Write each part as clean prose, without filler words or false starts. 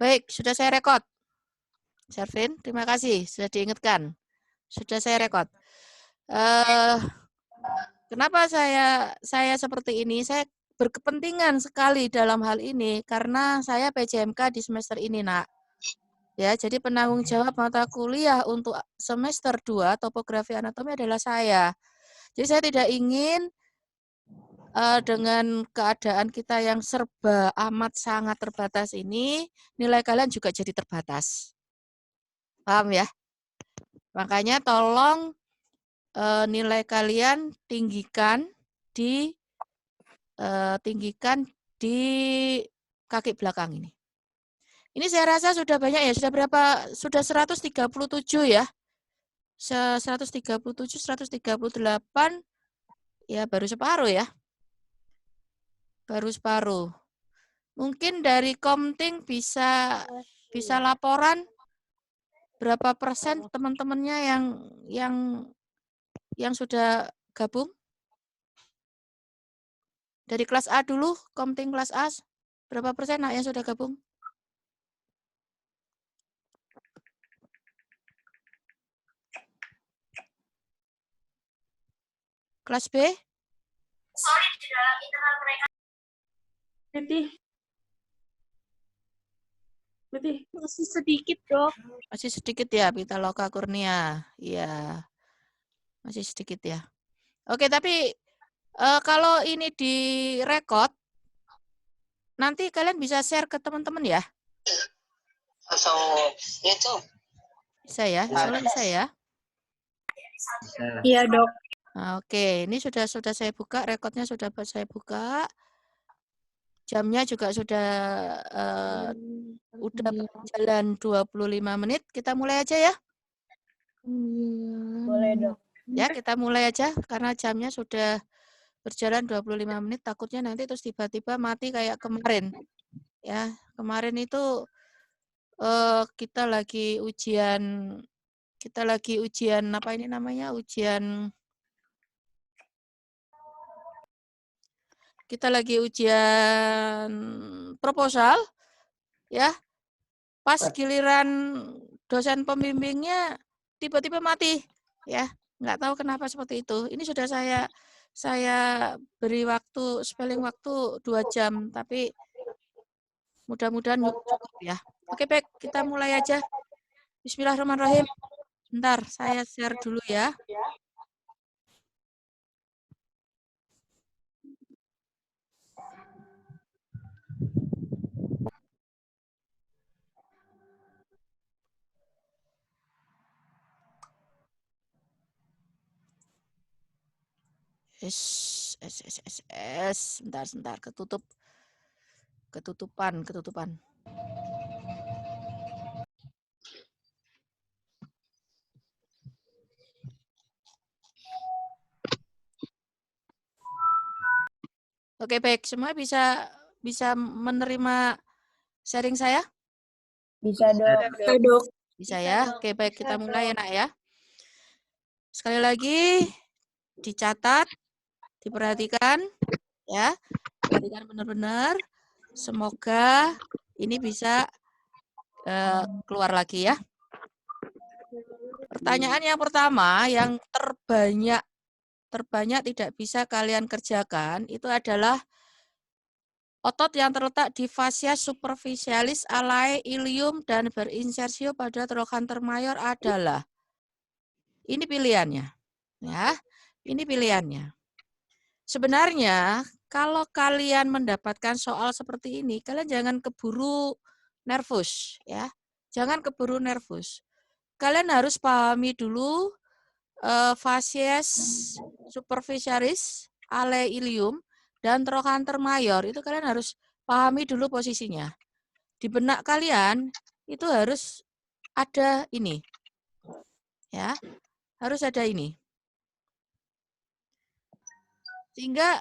Baik, sudah saya rekod. Servin, terima kasih sudah diingatkan. Sudah saya rekod. Kenapa saya seperti ini? Saya berkepentingan sekali dalam hal ini karena saya PJMK di semester ini, Nak. Ya, jadi penanggung jawab mata kuliah untuk semester 2 topografi anatomi adalah saya. Jadi saya tidak ingin dengan keadaan kita yang serba amat sangat terbatas ini, nilai kalian juga jadi terbatas. Paham ya? Makanya tolong nilai kalian tinggikan di kaki belakang ini. Ini saya rasa sudah banyak ya, sudah berapa? Sudah 137 ya. 137, 138, ya baru separuh ya. Baru separuh. Mungkin dari Komting bisa laporan berapa persen teman-temannya yang sudah gabung? Dari kelas A dulu, Komting kelas A, berapa persen yang sudah gabung? Kelas B? Sorry, di dalam internal mereka. Berarti masih sedikit, Dok. Masih sedikit ya, Pitaloka Kurnia. Iya. Masih sedikit ya. Oke, tapi kalau ini direkod, nanti kalian bisa share ke teman-teman ya? Bisa ya? Soalnya bisa ya? Iya, Dok. Nah, oke, ini sudah saya buka, rekodnya sudah saya buka. Jamnya juga sudah berjalan 25 menit. Kita mulai aja ya. Boleh, Dok. Ya, kita mulai aja karena jamnya sudah berjalan 25 menit. Takutnya nanti terus tiba-tiba mati kayak kemarin. Ya, kemarin itu kita lagi ujian apa ini namanya? Kita lagi ujian proposal ya. Pas giliran dosen pembimbingnya tiba-tiba mati ya. Nggak tahu kenapa seperti itu. Ini sudah saya beri waktu spelling waktu 2 jam, tapi mudah-mudahan cukup ya. Oke, baik, kita mulai aja. Bismillahirrahmanirrahim. Bentar, saya share dulu ya. Sebentar, ketutupan. Oke, baik, semua bisa menerima sharing saya? Bisa, Dok. Bisa ya. Oke, baik, kita mulai ya, Nak ya. Sekali lagi dicatat, diperhatikan ya. Perhatikan benar-benar. Semoga ini bisa keluar lagi ya. Pertanyaan yang pertama yang terbanyak tidak bisa kalian kerjakan itu adalah otot yang terletak di fascia superficialis alae ilium dan berinsersio pada trochanter mayor adalah. Ini pilihannya. Ya, ini pilihannya. Sebenarnya kalau kalian mendapatkan soal seperti ini, kalian jangan keburu nervus ya. Jangan keburu nervus. Kalian harus pahami dulu fascies superficialis, alae ilium dan trochanter mayor. Itu kalian harus pahami dulu posisinya. Di benak kalian itu harus ada ini. Ya. Harus ada ini. Sehingga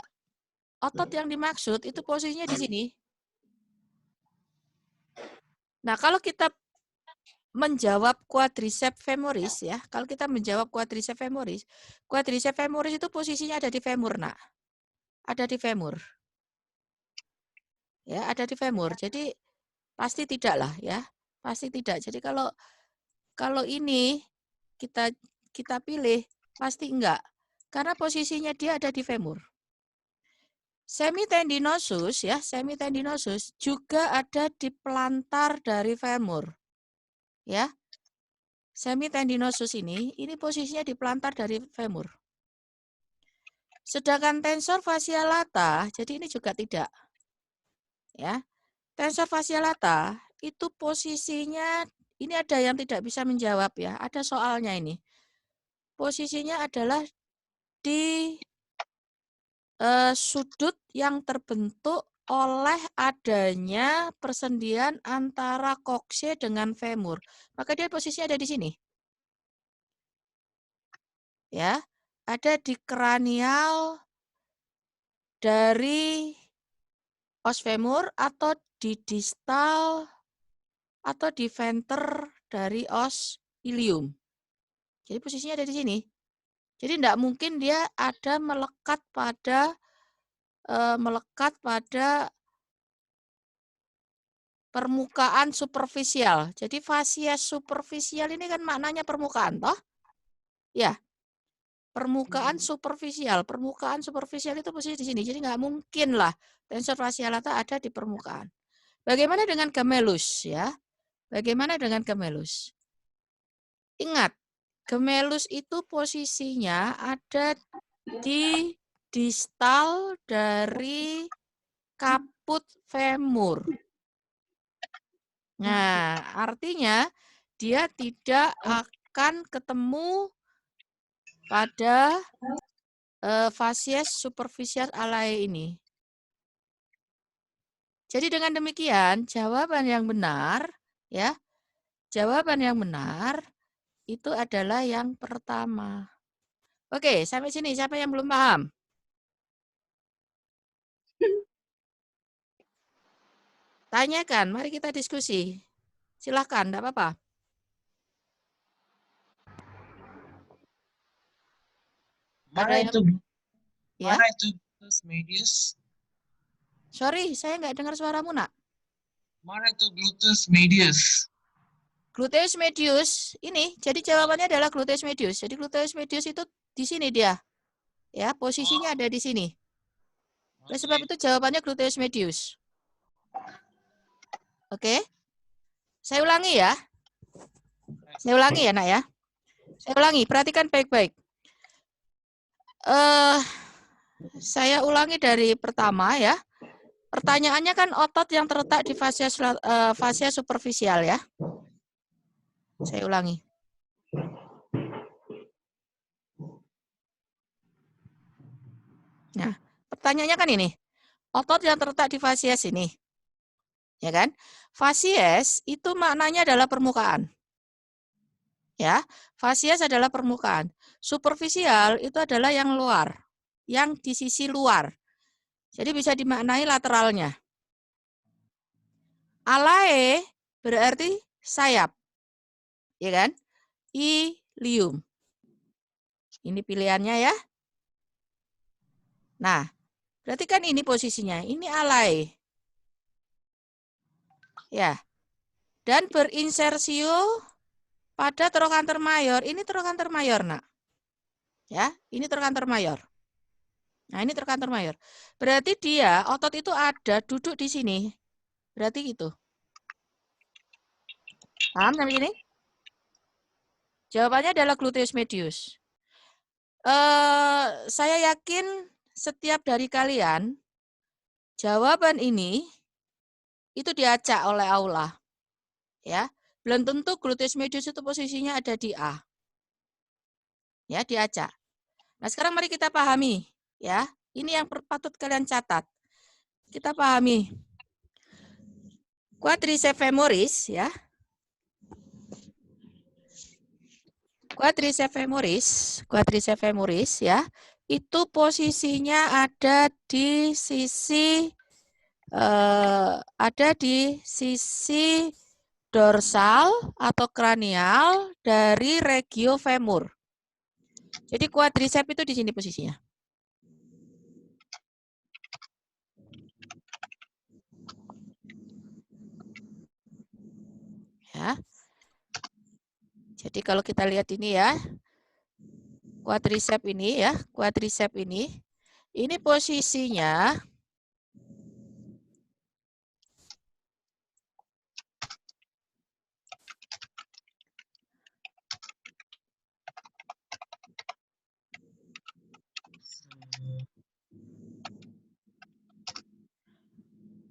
otot yang dimaksud itu posisinya di sini. Nah, kalau kita menjawab quadriceps femoris ya, kalau kita menjawab quadriceps femoris itu posisinya ada di femur, Nak. Ada di femur. Ya, ada di femur. Jadi Pasti tidak lah ya. Pasti tidak. Jadi kalau ini kita pilih pasti enggak. Karena posisinya dia ada di femur. Semitendinosus ya, semitendinosus juga ada di pelantar dari femur. Ya. Semitendinosus ini posisinya di pelantar dari femur. Sedangkan tensor fascia lata, jadi ini juga tidak. Ya. Tensor fascia lata itu posisinya, ini ada yang tidak bisa menjawab ya, ada soalnya ini. Posisinya adalah di sudut yang terbentuk oleh adanya persendian antara kokse dengan femur. Maka dia posisinya ada di sini. Ya, ada di kranial dari os femur atau di distal atau di venter dari os ilium. Jadi posisinya ada di sini. Jadi tidak mungkin dia ada melekat pada permukaan superficial. Jadi fascia superficial ini kan maknanya permukaan, toh? Ya, permukaan superficial. Permukaan superficial itu posisi di sini. Jadi nggak mungkin lah tensor fascia lata ada di permukaan. Bagaimana dengan gemellus ya? Bagaimana dengan gemellus? Ingat, gemellus itu posisinya ada di distal dari kaput femur. Nah, artinya dia tidak akan ketemu pada fascia superficial alae ini. Jadi dengan demikian, jawaban yang benar ya. Jawaban yang benar itu adalah yang pertama. Oke, sampai sini siapa yang belum paham? Tanyakan, mari kita diskusi. Silahkan, enggak apa-apa. Mana Ada itu? ya? Mana itu gluteus medius? Sorry, saya nggak dengar suaramu, Nak. Mana itu gluteus medius? Gluteus medius ini, jadi jawabannya adalah gluteus medius. Jadi gluteus medius itu di sini dia. Ya, posisinya ada di sini. Oleh sebab itu jawabannya gluteus medius. Oke? Saya ulangi ya. Saya ulangi ya, Nak ya. Saya ulangi, perhatikan baik-baik. Saya ulangi dari pertama ya. Pertanyaannya kan otot yang terletak di fascia superficial ya. Saya ulangi. Nah, pertanyaannya kan ini. Otot yang terletak di fasies ini. Ya kan? Fasies itu maknanya adalah permukaan. Ya, fasies adalah permukaan. Superficial itu adalah yang luar, yang di sisi luar. Jadi bisa dimaknai lateralnya. Alae berarti sayap. Ya kan? Ilium. Ini pilihannya ya. Nah, berarti kan ini posisinya. Ini alae. Ya. Dan berinsersio pada trochanter mayor. Ini trochanter mayor, Nak. Ya, ini trochanter mayor. Nah, ini trochanter mayor. Berarti dia otot itu ada duduk di sini. Berarti gitu. Paham sampai sini? Jawabannya adalah gluteus medius. Saya yakin setiap dari kalian jawaban ini itu diacak oleh aula. Ya, belum tentu gluteus medius itu posisinya ada di A. Ya, diacak. Nah, sekarang mari kita pahami, ya. Ini yang patut kalian catat. Kita pahami. Quadriceps femoris, ya. Quadriceps femoris, ya. Itu posisinya ada di sisi dorsal atau kranial dari regio femur. Jadi quadriceps itu di sini posisinya. Ya. Jadi kalau kita lihat ini ya, quadriceps ini ya, quadriceps ini posisinya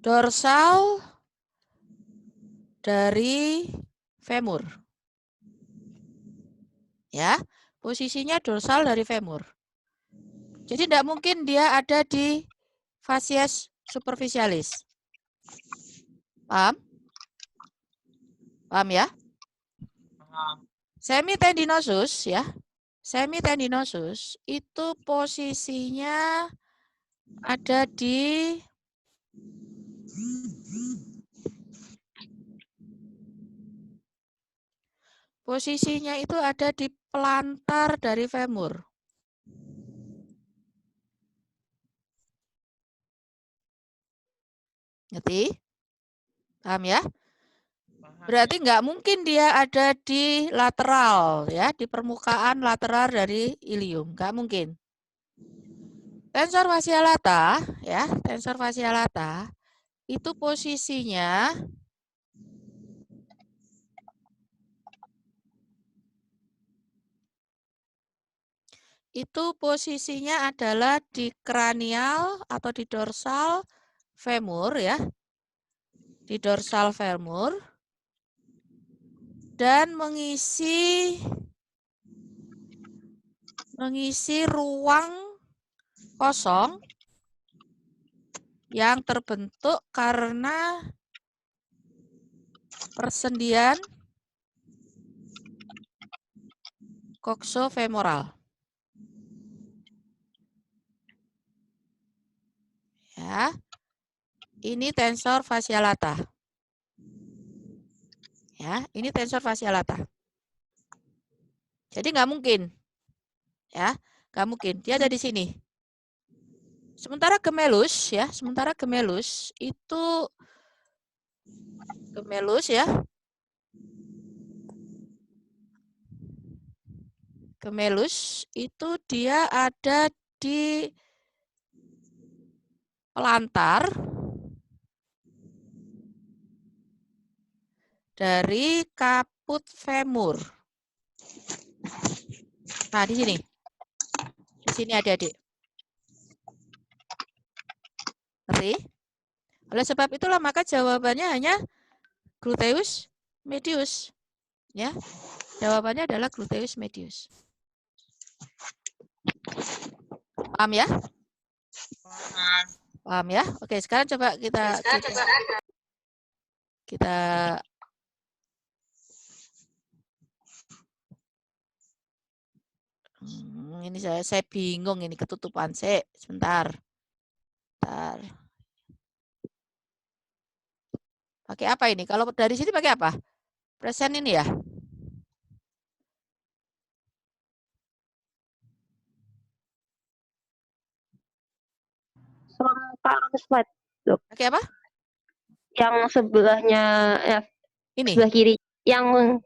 dorsal dari femur. Ya, posisinya dorsal dari femur. Jadi tidak mungkin dia ada di facies superficialis. Paham? Paham ya? Paham. Semitendinosus ya. Semitendinosus itu posisinya ada di pelantar dari femur. Ngerti? Paham ya? Paham. Berarti nggak mungkin dia ada di lateral ya, di permukaan lateral dari ilium, nggak mungkin. Tensor fascia lata ya, tensor fascia lata itu posisinya adalah di kranial atau di dorsal femur ya. Di dorsal femur dan mengisi ruang kosong yang terbentuk karena persendian coxofemoral. Ya. Ini tensor fascia lata. Ya, ini tensor fascia lata. Jadi nggak mungkin. Ya, nggak mungkin. Dia ada di sini. Sementara gemellus ya, gemellus itu dia ada di pelantar dari kaput femur. Nah, di sini. Di sini adik-adik. Ngerti? Oleh sebab itulah maka jawabannya hanya gluteus medius. Ya. Jawabannya adalah gluteus medius. Paham ya? Paham. Paham ya? Oke, sekarang coba kita ini saya bingung ini ketutupan. Sebentar. Pakai apa ini? Kalau dari sini pakai apa? Present ini ya? From current slide, Dok. Pakai apa? Yang sebelahnya Ini. sebelah kiri. Yang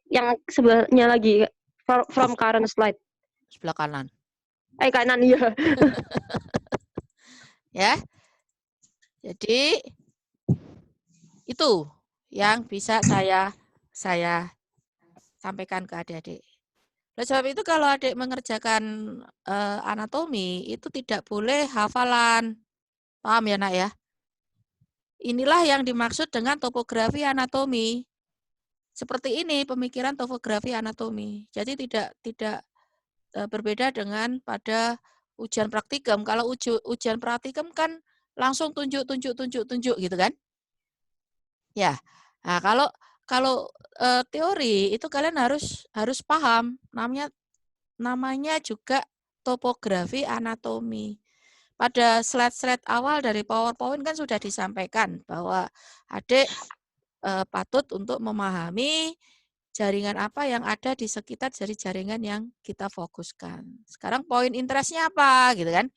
sebelahnya lagi from current slide. Sebelah kanan. Kanan iya. Ya. Jadi itu yang bisa saya sampaikan ke adik-adik. Oleh sebab itu kalau adik mengerjakan anatomi itu tidak boleh hafalan. Paham ya, Nak ya? Inilah yang dimaksud dengan topografi anatomi. Seperti ini pemikiran topografi anatomi. Jadi tidak berbeda dengan pada ujian praktikum. Kalau ujian praktikum kan langsung tunjuk gitu kan? Ya. Nah, kalau teori itu kalian harus paham namanya juga topografi anatomi. Pada slide-slide awal dari PowerPoint kan sudah disampaikan bahwa adik patut untuk memahami jaringan apa yang ada di sekitar dari jaringan yang kita fokuskan. Sekarang poin interestnya apa gitu kan?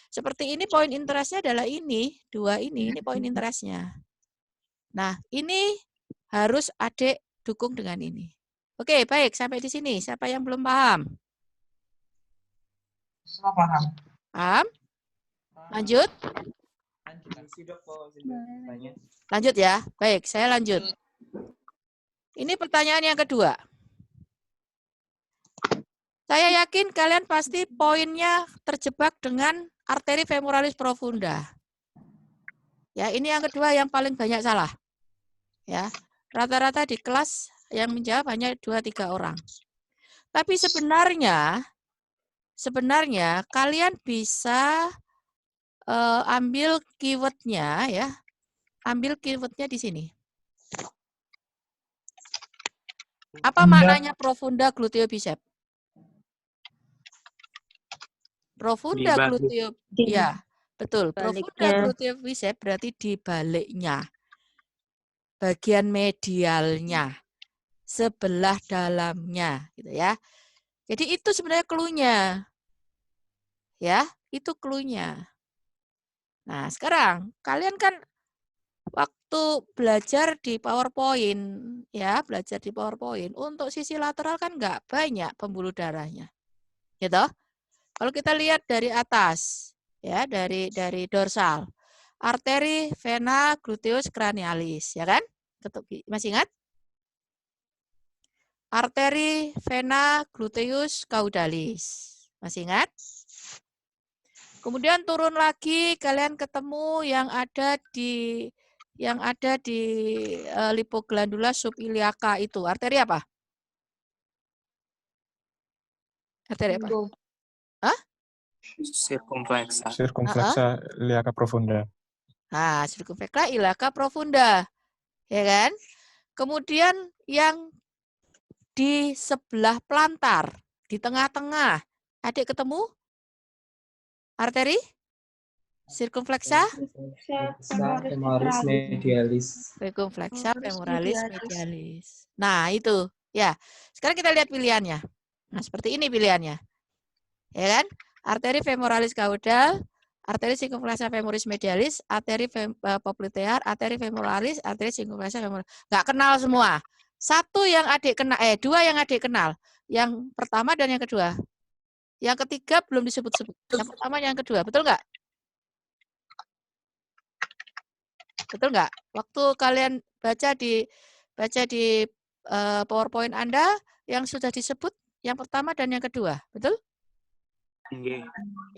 Seperti ini poin interestnya adalah ini poin interestnya. Nah, ini harus adik dukung dengan ini. Oke, baik. Sampai di sini. Siapa yang belum paham? Semua paham. Paham? Lanjut? Lanjut ya. Baik, saya lanjut. Ini pertanyaan yang kedua. Saya yakin kalian pasti poinnya terjebak dengan arteri femoralis profunda. Ya, ini yang kedua yang paling banyak salah. Ya, rata-rata di kelas yang menjawab hanya 2-3 orang. Tapi sebenarnya kalian bisa ambil keywordnya ya. Ambil keywordnya di sini. Apa maknanya profunda gluteobicep? Profunda gluteo, ya betul. Profunda gluteobicep berarti di baliknya, bagian medialnya, sebelah dalamnya, gitu ya. Jadi itu sebenarnya clue-nya, ya itu clue-nya. Nah sekarang kalian kan waktu belajar di PowerPoint, ya belajar di PowerPoint untuk sisi lateral kan nggak banyak pembuluh darahnya, gitu. Kalau kita lihat dari atas, ya dari dorsal, arteri vena gluteus cranialis, ya kan? Masih ingat? Arteri vena gluteus caudalis, masih ingat? Kemudian turun lagi, kalian ketemu yang ada di lipoglandula subiliaca itu. Arteri apa? Arteri apa? Hah? Sirkumflexa iliaca profunda. Nah, sirkumflexa iliaca profunda. Ya kan? Kemudian yang di sebelah plantar, di tengah-tengah. Adik ketemu? Arteri? Sirkumflexa? Femoris medialis. Sirkumflexa femoralis medialis. Nah, itu. Ya. Sekarang kita lihat pilihannya. Nah, seperti ini pilihannya. Ya kan? Arteri femoralis caudal, arteri sirkumflexa femoris medialis, arteri poplitear, arteri femoralis, arteri sirkumflexa femoralis. Nggak kenal semua. Satu yang adik kenal, dua yang adik kenal. Yang pertama dan yang kedua. Yang ketiga belum disebut-sebut. Yang pertama, yang kedua. Betul nggak? Betul nggak? Waktu kalian baca di PowerPoint Anda yang sudah disebut yang pertama dan yang kedua. Betul? Ya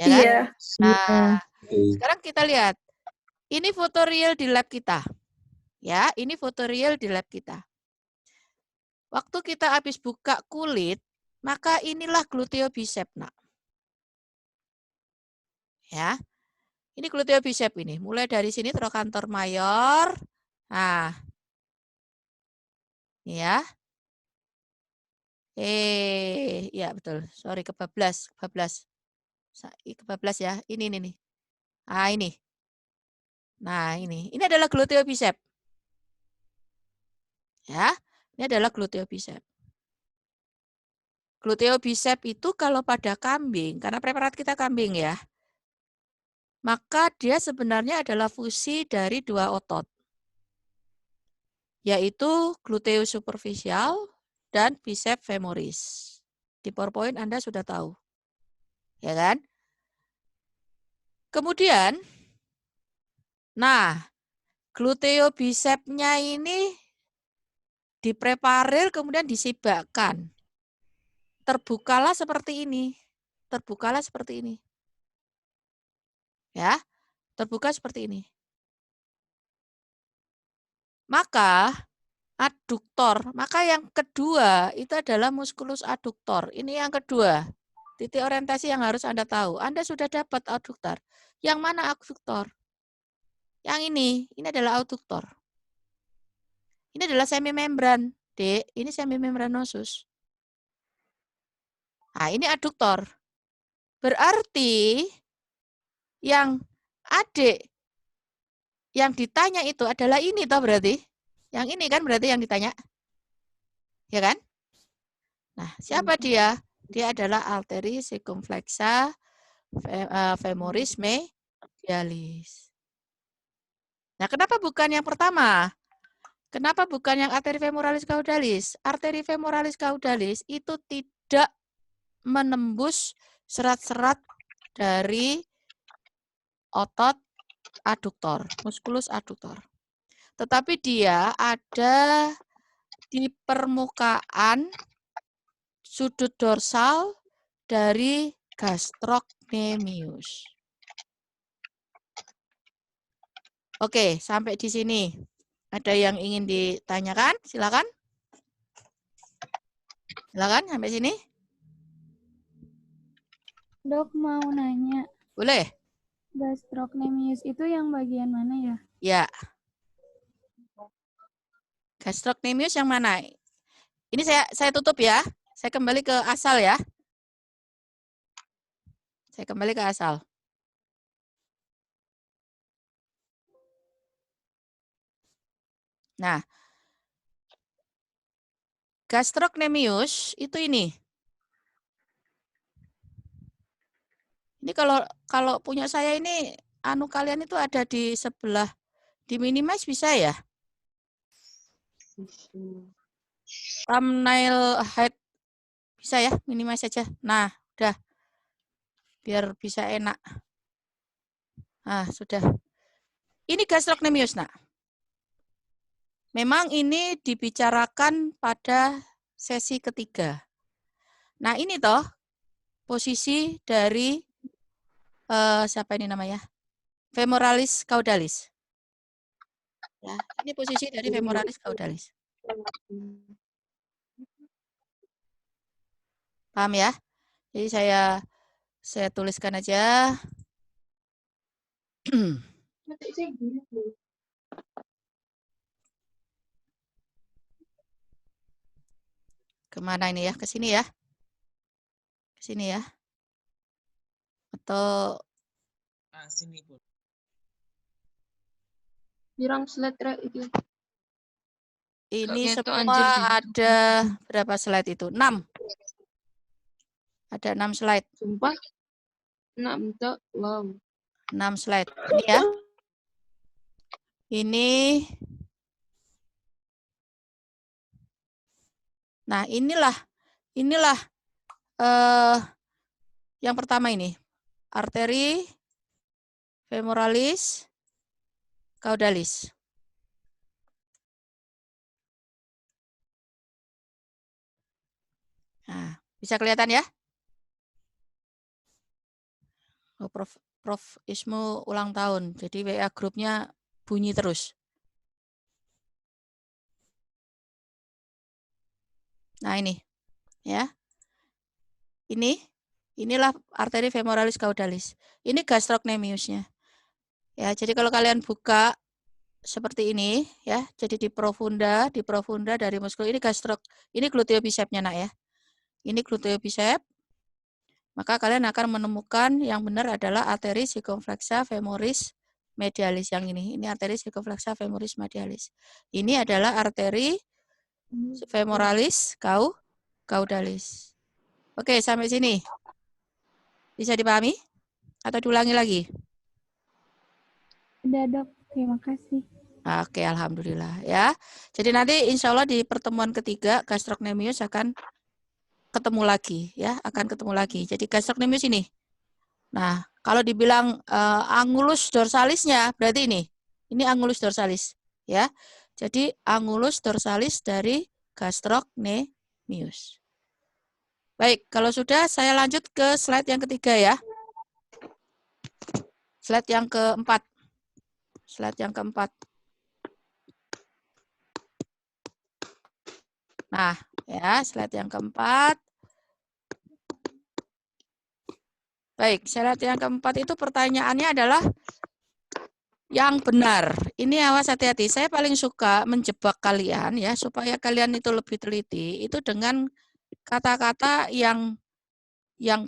kan? Iya. Nah, sekarang kita lihat. Ini foto real di lab kita. Ya, ini foto real di lab kita. Waktu kita habis buka kulit, maka inilah gluteobicep, nak. Ya. Ini gluteobicep ini. Mulai dari sini trochanter mayor. Nah. Ya. Ya betul. Sorry, kebablas. Kebablas ya. Ini nih. Ah, ini. Nah, ini. Ini adalah gluteobicep. Ya. Ini adalah gluteobicep. Gluteobicep itu kalau pada kambing, karena preparat kita kambing ya, maka dia sebenarnya adalah fusi dari dua otot, yaitu gluteus superficial dan bicep femoris. Di PowerPoint Anda sudah tahu. Ya kan? Kemudian, nah, gluteobicepnya ini dipreparir kemudian disibakkan. Terbukalah seperti ini. Terbukalah seperti ini. Ya, terbuka seperti ini. Maka aduktor, maka yang kedua itu adalah musculus aduktor. Ini yang kedua. Titik orientasi yang harus Anda tahu. Anda sudah dapat aduktor. Yang mana aduktor? Yang ini adalah aduktor. Ini adalah semimembran, Dek. Ini semimembranosus. Nah, ini aduktor. Berarti yang adik yang ditanya itu adalah ini toh berarti. Yang ini kan berarti yang ditanya. Ya kan? Nah, siapa dia? Dia adalah arteri sirkumflexa femoris medialis. Nah, kenapa bukan yang pertama? Kenapa bukan yang arteri femoralis caudalis? Arteri femoralis caudalis itu tidak menembus serat-serat dari otot aduktor, musculus aduktor. Tetapi dia ada di permukaan sudut dorsal dari gastrocnemius. Oke, sampai di sini. Ada yang ingin ditanyakan? Silakan. Silakan sampai sini. Dok mau nanya, Boleh? gastrocnemius itu yang bagian mana ya? Ya. Gastrocnemius yang mana? Ini saya tutup ya. Saya kembali ke asal ya. Saya kembali ke asal. Nah, gastrocnemius itu ini. Ini kalau punya saya ini anu kalian itu ada di sebelah, di minimize bisa ya? Thumbnail height bisa ya, minimize saja. Nah, udah. Biar bisa enak. Nah, sudah. Ini gastrocnemius, nak. Memang ini dibicarakan pada sesi ketiga. Nah, ini toh posisi dari siapa ini namanya? Femoralis caudalis. Ya, ini posisi dari femoralis caudalis. Paham ya? Jadi saya tuliskan aja. Kemana ini ya? Ke sini ya? Ke sini ya? Atau Sini pun. Dirang slide itu. ini Kak, ngetok, semua anjir. ada berapa slide itu? 6. Ada 6 slide. Sumpah. Nak minta, wow. 6 slide. Ini ya. Ini. Nah, inilah yang pertama ini. Arteri femoralis caudalis. Nah, bisa kelihatan ya? Oh, Prof Ismu ulang tahun. Jadi WA grupnya bunyi terus. Nah, ini. Ya. Inilah arteri femoralis caudalis. Ini gastrocnemiusnya. Ya, jadi kalau kalian buka seperti ini ya, jadi di profunda dari muskul ini ini gluteobicep-nya nak ya. Ini gluteobicep. Maka kalian akan menemukan yang benar adalah arteri circumflexa femoris medialis yang ini. Ini arteri circumflexa femoris medialis. Ini adalah arteri femoralis caudalis. Oke, sampai sini. Bisa dipahami? Atau diulangi lagi? Udah dok, terima kasih. Oke, alhamdulillah ya. Jadi nanti insya Allah di pertemuan ketiga gastrocnemius akan ketemu lagi ya, akan ketemu lagi. Jadi gastrocnemius ini. Nah, kalau dibilang angulus dorsalisnya berarti ini. Ini angulus dorsalis ya. Jadi angulus dorsalis dari gastrocnemius. Baik, kalau sudah saya lanjut ke slide yang ketiga ya. Slide yang keempat. Slide yang keempat. Nah, ya, slide yang keempat. Baik, slide yang keempat itu pertanyaannya adalah yang benar. Ini awas hati-hati. Saya paling suka menjebak kalian ya, supaya kalian itu lebih teliti. Itu dengan kata-kata yang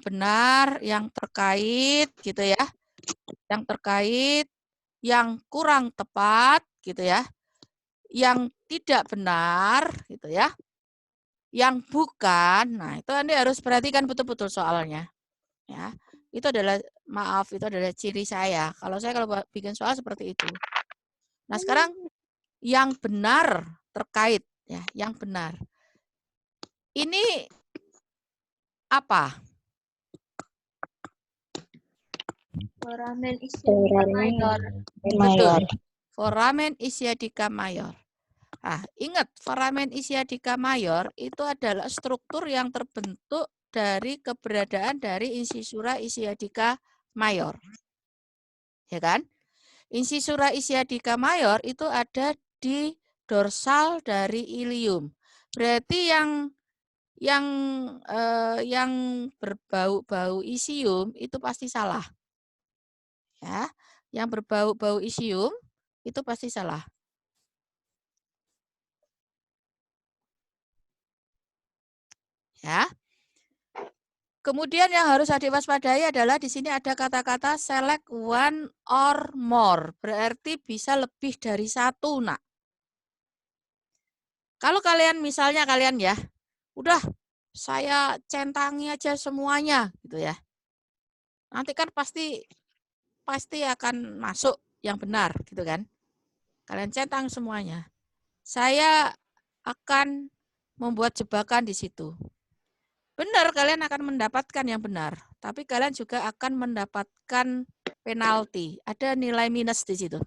benar, yang terkait gitu ya. Yang terkait, yang kurang tepat gitu ya. Yang tidak benar gitu ya. Yang bukan. Nah, itu Anda harus perhatikan betul-betul soalnya. Ya. Itu adalah maaf, itu adalah ciri saya. Kalau bikin soal seperti itu. Nah, sekarang yang benar terkait ya, yang benar. Ini apa? Foramen isyatika mayor. Betul. Foramen isyatika mayor. Nah, ingat foramen isyatika mayor itu adalah struktur yang terbentuk dari keberadaan dari insisura isyatika mayor. Ya kan? Insisura isyatika mayor itu ada di dorsal dari ilium. Berarti yang berbau-bau isium itu pasti salah. Ya, yang berbau-bau isium itu pasti salah. Ya. Kemudian yang harus diwaspadai adalah di sini ada kata-kata select one or more. Berarti bisa lebih dari satu, nak. Kalau kalian misalnya kalian ya, udah saya centangi aja semuanya gitu ya. Nanti kan pasti akan masuk yang benar gitu kan. Kalian centang semuanya. Saya akan membuat jebakan di situ. Benar, kalian akan mendapatkan yang benar. Tapi kalian juga akan mendapatkan penalti. Ada nilai minus di situ.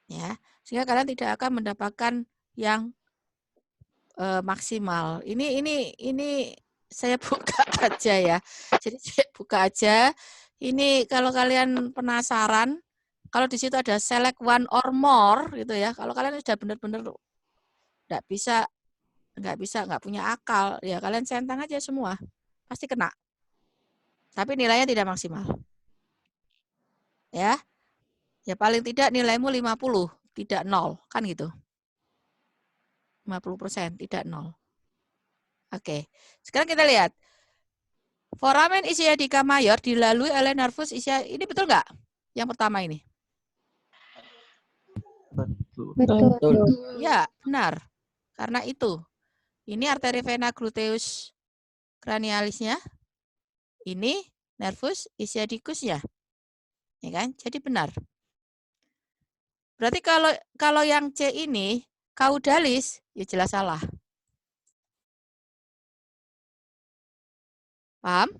Ya, sehingga kalian tidak akan mendapatkan yang maksimal. Ini saya buka aja ya. Jadi saya buka aja. Ini kalau kalian penasaran, kalau di situ ada select one or more gitu ya. Kalau kalian sudah benar-benar nggak punya akal, ya kalian centang aja semua, pasti kena. Tapi nilainya tidak maksimal. Ya paling tidak nilaimu 50, tidak 0, kan gitu. 50%, tidak 0. Oke, sekarang kita lihat. Foramen ischiadica mayor dilalui oleh nervus ischiadica. Ini betul nggak? Yang pertama ini. Betul. Ya, benar. Karena itu. Ini arteri vena gluteus cranialisnya. Ini nervus ischiadicusnya. Ya kan? Jadi benar. Berarti kalau yang C ini caudalis, ya jelas salah. Paham?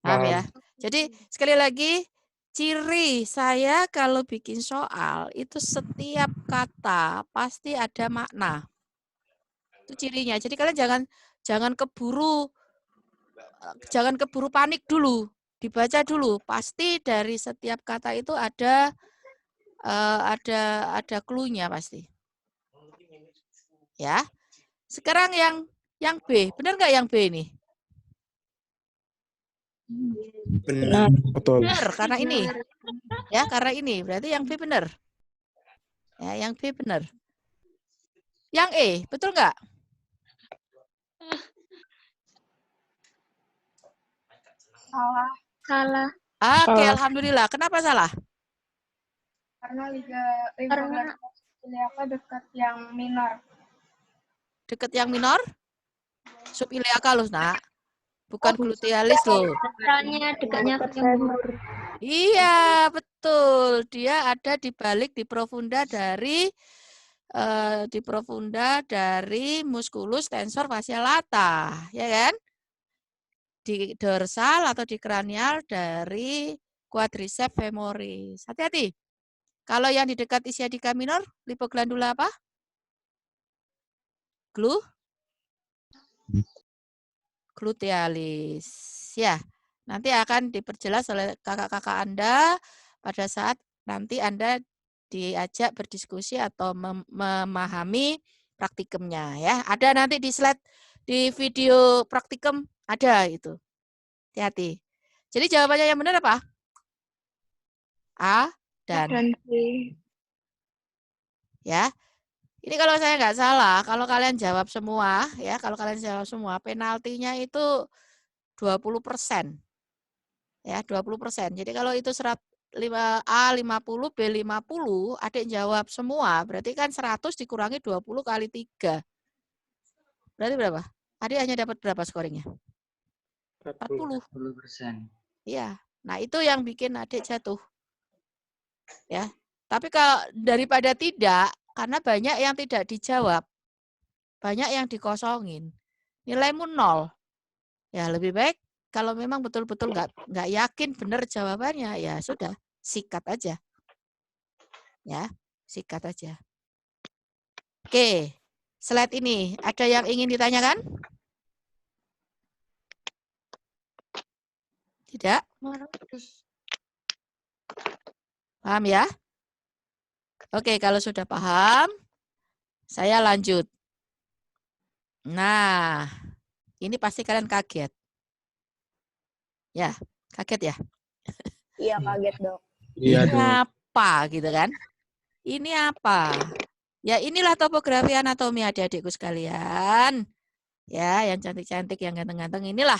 Paham ya? Jadi sekali lagi, ciri saya kalau bikin soal itu setiap kata pasti ada makna. Itu cirinya. Jadi kalian jangan keburu panik dulu. Dibaca dulu. Pasti dari setiap kata itu ada clue-nya pasti. Ya. Sekarang yang B, benar nggak yang B ini? Benar. Betul. Benar, karena ini. Ya, karena ini. Berarti yang B benar. Ya, yang B benar. Yang E, betul nggak? Salah. Oke, alhamdulillah. Kenapa salah? Karena limfoglobulus iliaca dekat yang minor. Dekat yang minor? Subiliaca loh, nak. Bukan glutealis loh. Caranya dekatnya femur. Iya, betul. Dia ada di balik di profunda dari musculus tensor fascia lata, ya kan? Di dorsal atau di kranial dari quadriceps femoris. Hati-hati. Kalau yang di dekat ischiadica minor, lipoglandula apa? Glutealis. Ya, nanti akan diperjelas oleh kakak-kakak Anda pada saat nanti Anda diajak berdiskusi atau memahami praktikumnya ya. Ada nanti di slide di video praktikum ada itu. Hati-hati. Jadi jawabannya yang benar apa? A dan B. Ya. Ini kalau saya nggak salah, kalau kalian jawab semua, ya, kalau kalian jawab semua, penaltinya itu 20%. Ya, 20%. Jadi kalau itu A 50, B 50, adik jawab semua, berarti kan 100 dikurangi 20 kali 3. Berarti berapa? Adik hanya dapat berapa scoringnya? 40%. Iya. Nah, itu yang bikin adik jatuh. Ya. Tapi kalau daripada tidak, karena banyak yang tidak dijawab, banyak yang dikosongin, nilaimu 0. Ya lebih baik kalau memang betul-betul nggak yakin benar jawabannya, ya sudah, sikat aja. Ya, sikat aja. Oke, slide ini ada yang ingin ditanyakan? Tidak? Paham ya? Oke, kalau sudah paham, saya lanjut. Nah, ini pasti kalian kaget. Ya, kaget ya? Iya, kaget, Dok. Iya, Ini Dok. apa gitu kan? Ini apa? Ya inilah topografi anatomi adik-adikku sekalian. Ya, yang cantik-cantik, yang ganteng-ganteng, inilah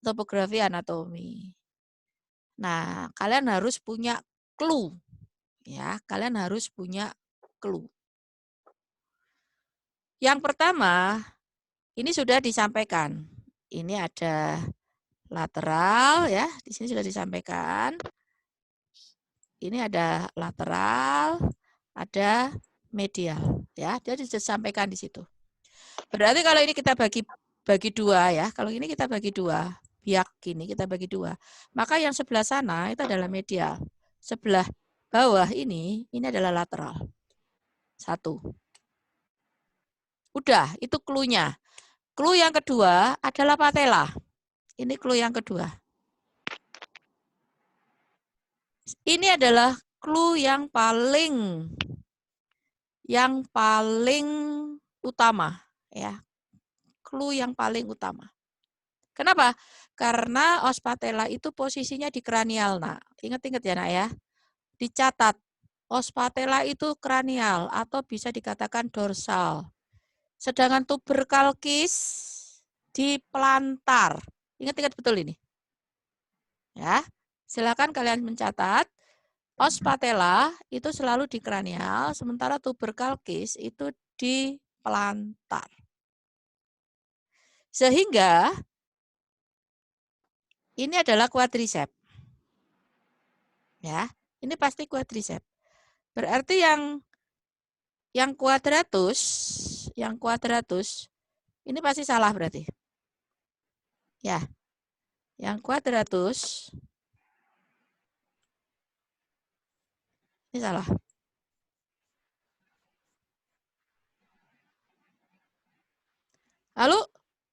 topografi anatomi. Nah, kalian harus punya clue. Ya, kalian harus punya clue. Yang pertama, ini sudah disampaikan. Ini ada lateral ya, di sini sudah disampaikan. Ini ada lateral, ada medial ya, dia sudah disampaikan di situ. Berarti kalau ini kita bagi dua ya, kalau ini kita bagi dua, biak ini kita bagi dua, maka yang sebelah sana itu adalah medial, sebelah bawah ini adalah lateral. 1. Udah, itu clue-nya. Clue yang kedua adalah patella. Ini clue yang kedua. Ini adalah clue yang paling utama ya. Clue yang paling utama. Kenapa? Karena os patella itu posisinya di kranial, Nak. Ingat-ingat ya, Nak ya. Dicatat. Os patella itu kranial atau bisa dikatakan dorsal. Sedangkan tuberculkis di plantar. Ingat-ingat betul ini. Ya. Silakan kalian mencatat. Os patella itu selalu di kranial, sementara tuberculkis itu di plantar. Sehingga ini adalah quadriceps. Ya, ini pasti quadriceps. Berarti yang kuadratus ini pasti salah berarti. Ya. Yang kuadratus ini salah. Lalu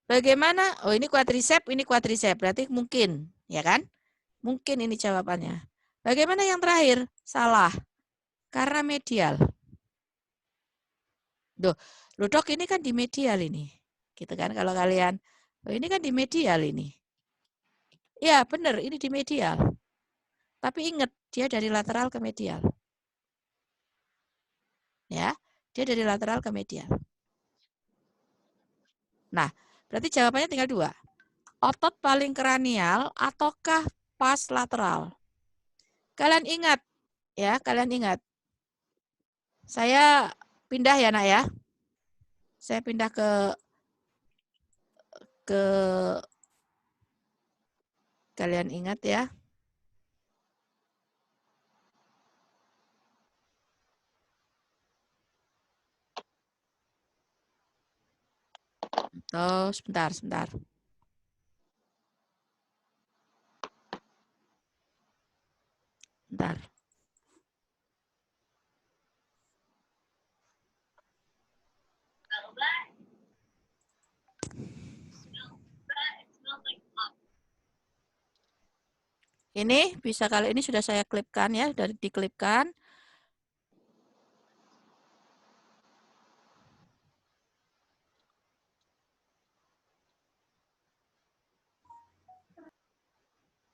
bagaimana? Oh, ini quadriceps, berarti mungkin, ya kan? Mungkin ini jawabannya. Bagaimana yang terakhir? Salah. Karena medial. Loh, Dok, ini kan di medial ini. Gitu kan kalau kalian, oh, ini kan di medial ini. Ya, benar, ini di medial. Tapi ingat, dia dari lateral ke medial. Ya, dia dari lateral ke medial. Nah, berarti jawabannya tinggal 2. Otot paling kranial ataukah pas lateral? Kalian ingat, ya, kalian ingat. Saya pindah ya, Nak ya. Saya pindah ke kalian ingat ya. Oh, sebentar. Bentar. Ini bisa kali ini sudah saya klipkan ya, sudah diklipkan.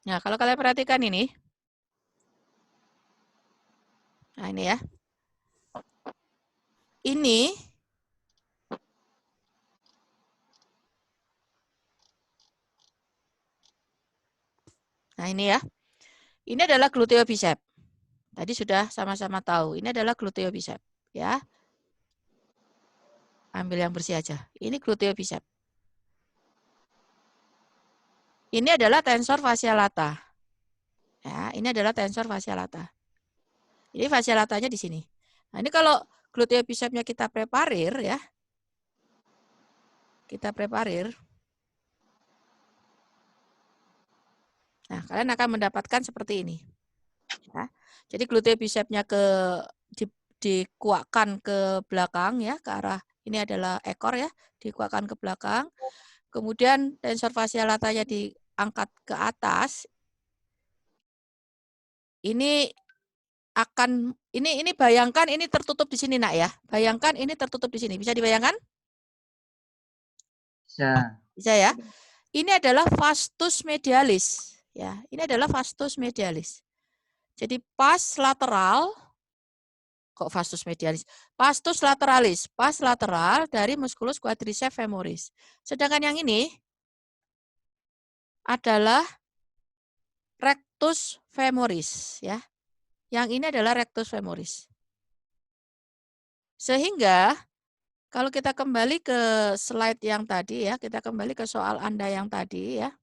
Nah, kalau kalian perhatikan ini. Nah, ini ya. Ini nah, ini ya. Ini adalah gluteo bicep. Tadi sudah sama-sama tahu. Ini adalah gluteo bicep, ya. Ambil yang bersih aja. Ini gluteo bicep. Ini adalah tensor fascia lata. Ya, ini adalah tensor fascia lata. Ini fascia latanya di sini. Nah, ini kalau gluteus bicepsnya kita preparir ya. Kita preparir. Nah, kalian akan mendapatkan seperti ini. Ya. Jadi gluteus bicepsnya dikuakkan ke belakang ya, ke arah ini adalah ekor ya, dikuakkan ke belakang. Kemudian tensor fascia latanya diangkat ke atas. Ini bayangkan ini tertutup di sini nak ya. Bayangkan ini tertutup di sini. Bisa dibayangkan? Bisa. Bisa ya. Ini adalah vastus medialis ya. Ini adalah vastus medialis. Jadi pas lateral kok vastus medialis? Vastus lateralis, pas lateral dari musculus quadriceps femoris. Sedangkan yang ini adalah rectus femoris ya. Yang ini adalah rectus femoris. Sehingga kalau kita kembali ke slide yang tadi ya, kita kembali ke soal Anda yang tadi ya.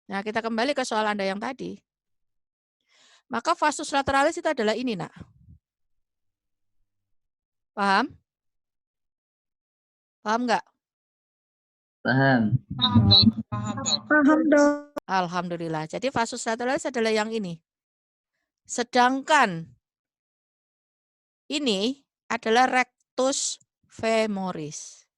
Nah, kita kembali ke soal Anda yang tadi. Maka vastus lateralis itu adalah ini, Nak. Paham? Paham nggak? Paham. Paham, Dok. Alhamdulillah. Jadi vastus lateralis adalah yang ini. Sedangkan ini adalah rectus femoris.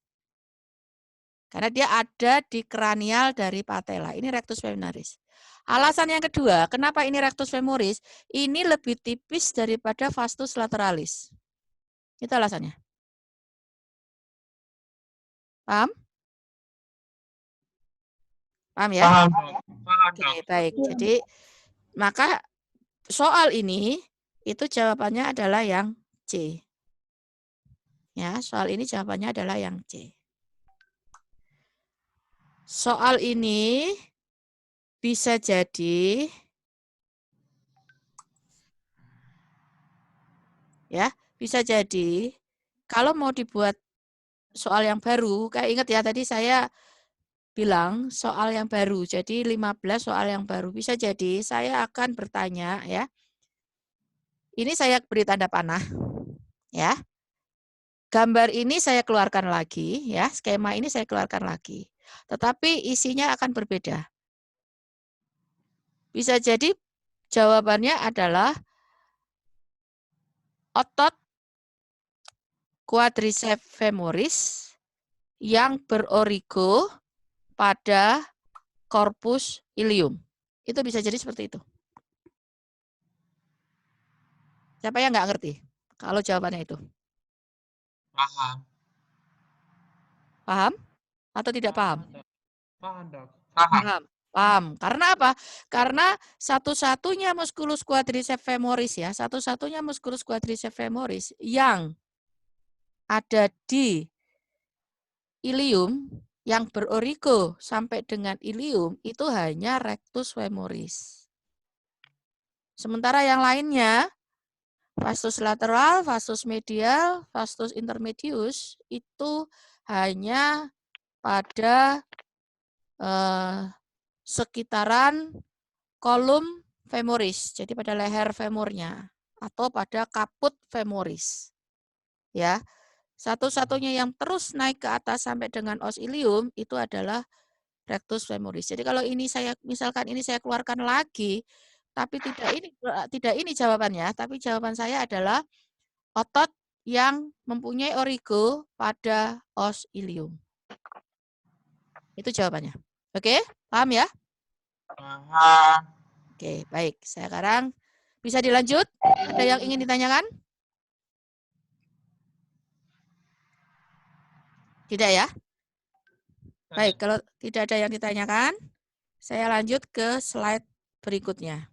Karena dia ada di kranial dari patella. Ini rectus femoris. Alasan yang kedua, kenapa ini rectus femoris? Ini lebih tipis daripada vastus lateralis. Itu alasannya. Paham? Paham ya? Paham, Oke, baik. Jadi, maka soal ini, itu jawabannya adalah yang C. Ya, soal ini jawabannya adalah yang C. Soal ini bisa jadi ya, bisa jadi kalau mau dibuat soal yang baru, kayak ingat ya tadi saya bilang soal yang baru. Jadi 15 soal yang baru. Bisa jadi saya akan bertanya ya. Ini saya beri tanda panah ya. Gambar ini saya keluarkan lagi ya, skema ini saya keluarkan lagi. Tetapi isinya akan berbeda. Bisa jadi jawabannya adalah otot quadriceps femoris yang berorigo pada corpus ilium. Itu bisa jadi seperti itu. Siapa yang nggak ngerti kalau jawabannya itu? Paham. Paham atau tidak paham? Paham, Dok. Paham. Paham. Paham. Karena apa? Karena satu-satunya musculus quadriceps femoris ya, satu-satunya musculus quadriceps femoris yang ada di ilium yang berorigo sampai dengan ilium itu hanya rectus femoris. Sementara yang lainnya vastus lateral, vastus medial, vastus intermedius itu hanya pada sekitaran kolum femoris, jadi pada leher femurnya atau pada kaput femoris. Ya. Satu-satunya yang terus naik ke atas sampai dengan os ilium itu adalah rectus femoris. Jadi kalau ini misalkan ini saya keluarkan lagi, tapi tidak ini jawabannya, tapi jawaban saya adalah otot yang mempunyai origo pada os ilium. Itu jawabannya. Oke, paham ya? Paham. Oke, baik. Sekarang bisa dilanjut? Ada yang ingin ditanyakan? Tidak ya? Baik, kalau tidak ada yang ditanyakan, saya lanjut ke slide berikutnya.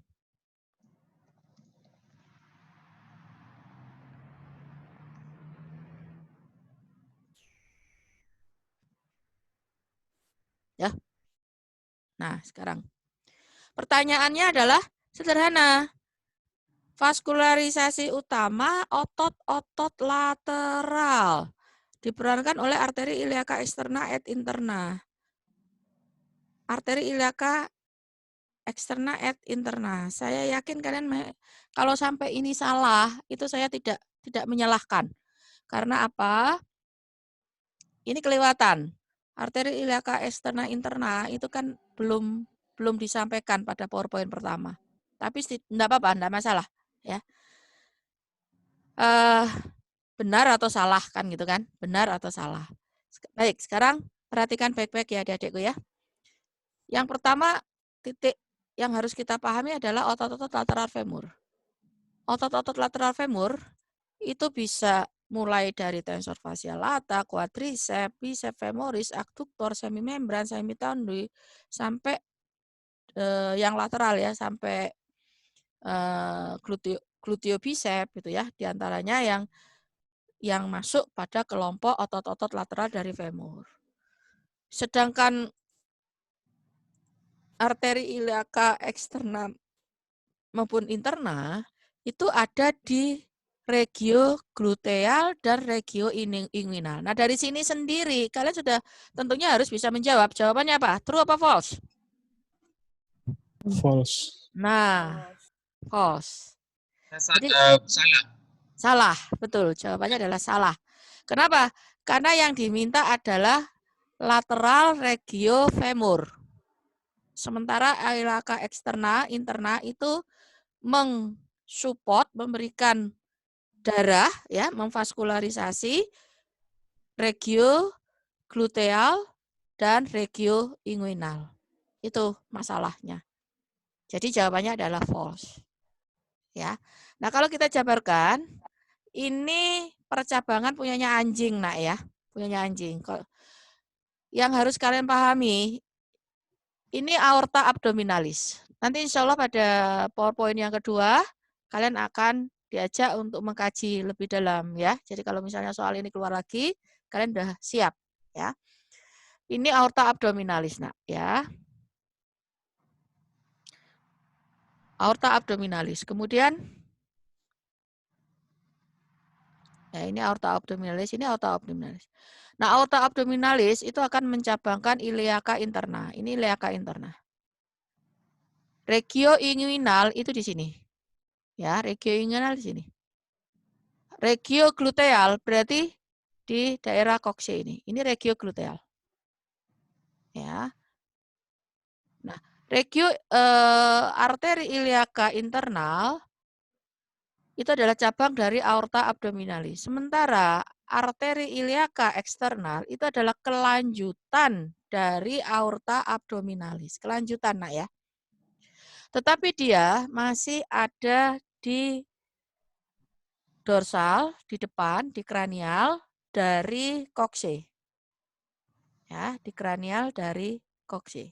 Ya. Nah, sekarang. Pertanyaannya adalah sederhana. Vaskularisasi utama otot-otot lateral diperankan oleh arteri iliaca externa et interna. Arteri iliaca eksterna et interna. Saya yakin kalian kalau sampai ini salah, itu saya tidak menyalahkan. Karena apa? Ini kelewatan. Arteri iliaka eksterna interna itu kan belum disampaikan pada PowerPoint pertama. Tapi tidak apa-apa, tidak masalah, ya. Benar atau salah kan gitu kan? Benar atau salah. Baik, sekarang perhatikan baik-baik ya adik-adikku ya. Yang pertama, titik yang harus kita pahami adalah otot-otot lateral femur. Otot-otot lateral femur itu bisa mulai dari tensor facial lata, quadriceps, biceps femoris, abductor, semimembran, semitendon, sampai yang lateral ya, sampai gluteo bicep gitu ya, diantaranya yang masuk pada kelompok otot-otot lateral dari femur. Sedangkan arteri iliaka eksterna maupun interna itu ada di regio gluteal dan regio inguinal. Nah, dari sini sendiri kalian sudah tentunya harus bisa menjawab. Jawabannya apa? True apa false? False. Nah, false. Jadi, Salah. salah, betul. Jawabannya adalah salah. Kenapa? Karena yang diminta adalah lateral regio femur. Sementara iliaka eksterna, interna itu mensupport, memberikan darah, ya, memvaskularisasi regio gluteal dan regio inguinal. Itu masalahnya. Jadi jawabannya adalah false. Ya. Nah, kalau kita jabarkan, ini percabangan punyanya anjing, Nak ya. Punyanya anjing. Yang harus kalian pahami, ini aorta abdominalis. Nanti insya Allah pada PowerPoint yang kedua, kalian akan diajak untuk mengkaji lebih dalam ya. Jadi kalau misalnya soal ini keluar lagi, kalian sudah siap ya. Ini aorta abdominalis, Nak ya. Aorta abdominalis. Kemudian ya, ini aorta abdominalis, ini aorta abdominalis. Nah, aorta abdominalis itu akan mencabangkan iliaka interna. Ini iliaka interna. Regio inguinal itu di sini. Ya, regio inguinal di sini. Regio gluteal berarti di daerah kokse ini. Ini regio gluteal. Ya. Nah, regio arteri iliaka internal itu adalah cabang dari aorta abdominalis. Sementara arteri iliaka eksternal itu adalah kelanjutan dari aorta abdominalis. Kelanjutan, Nak ya. Tetapi dia masih ada di dorsal, di depan, di kranial dari kokse. Ya, di kranial dari kokse.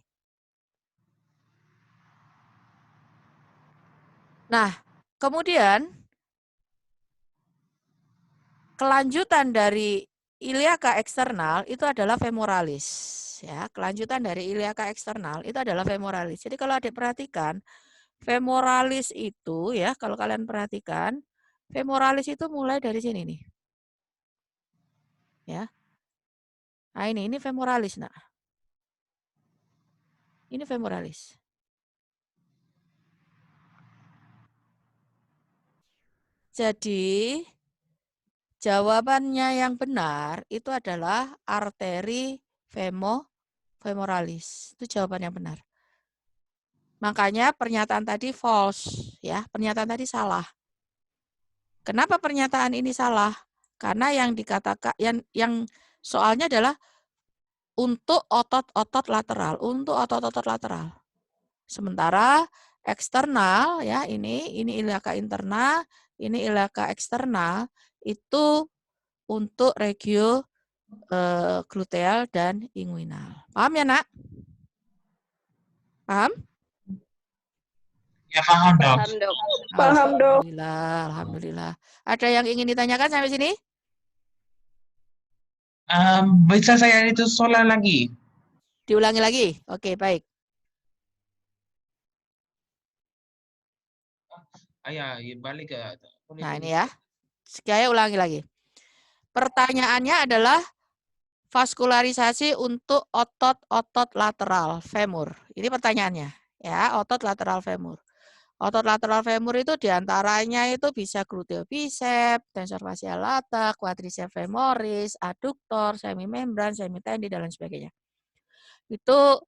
Nah, kemudian kelanjutan dari iliaka eksternal itu adalah femoralis. Ya, kelanjutan dari iliaka eksternal itu adalah femoralis. Jadi kalau adik perhatikan, femoralis itu ya, kalau kalian perhatikan, femoralis itu mulai dari sini nih. Ya. Nah, ini femoralis, Nak. Ini femoralis. Jadi jawabannya yang benar itu adalah arteri femoralis. Itu jawaban yang benar. Makanya pernyataan tadi false, ya. Pernyataan tadi salah. Kenapa pernyataan ini salah? Karena yang dikatakan yang soalnya adalah untuk otot-otot lateral, untuk otot-otot lateral. Sementara eksternal ya, ini iliaka interna, ini iliaka eksternal itu untuk regio gluteal dan inguinal. Paham ya, Nak? Paham? Ya, paham, Dok. Paham, Dok. Paham, Dok. Alhamdulillah, alhamdulillah. Ada yang ingin ditanyakan sampai sini? Bisa saya itu soal lagi? Diulangi lagi? Oke, baik. Ya, balik ke. Nah, ini ya. Saya ulangi lagi. Pertanyaannya adalah vaskularisasi untuk otot-otot lateral femur. Ini pertanyaannya, Ya, otot lateral femur. Otot lateral femur itu diantaranya itu bisa gluteobicep, tensor fascia lata, quadriceps femoris, adduktor, semimembran, semitendi, dan lain sebagainya. Itu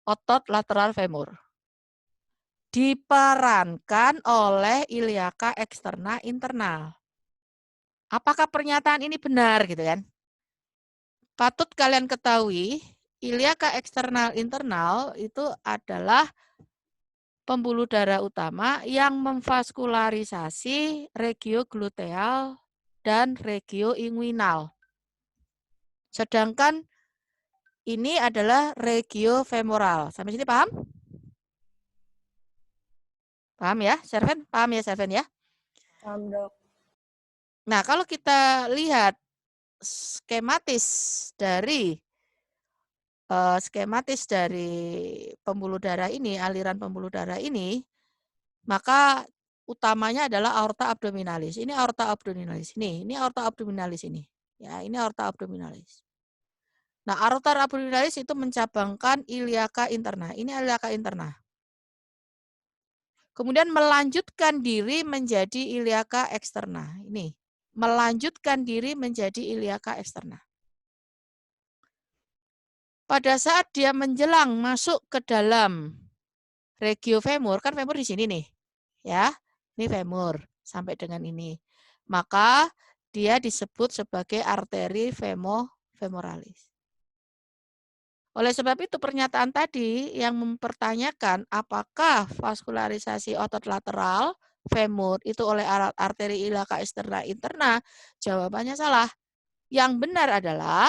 otot lateral femur. Diperankan oleh iliaka eksterna internal. Apakah pernyataan ini benar gitu kan? Patut kalian ketahui, iliaka eksternal internal itu adalah pembuluh darah utama yang memvaskularisasi regio gluteal dan regio inguinal. Sedangkan ini adalah regio femoral. Sampai sini paham? Paham ya, Serven? Paham ya, Serven ya? Paham, Dok. Nah, kalau kita lihat skematis dari pembuluh darah ini, aliran pembuluh darah ini, maka utamanya adalah aorta abdominalis. Ini aorta abdominalis. Ini aorta abdominalis ini. Ya, ini aorta abdominalis. Nah, aorta abdominalis itu mencabangkan iliaka interna. Ini iliaka interna. Kemudian melanjutkan diri menjadi iliaka eksterna. Ini, melanjutkan diri menjadi iliaka eksterna. Pada saat dia menjelang masuk ke dalam regio femur, kan femur di sini nih. Ya, ini femur sampai dengan ini. Maka dia disebut sebagai arteri femoralis. Oleh sebab itu pernyataan tadi yang mempertanyakan apakah vaskularisasi otot lateral femur itu oleh arteri iliaka eksterna interna, jawabannya salah. Yang benar adalah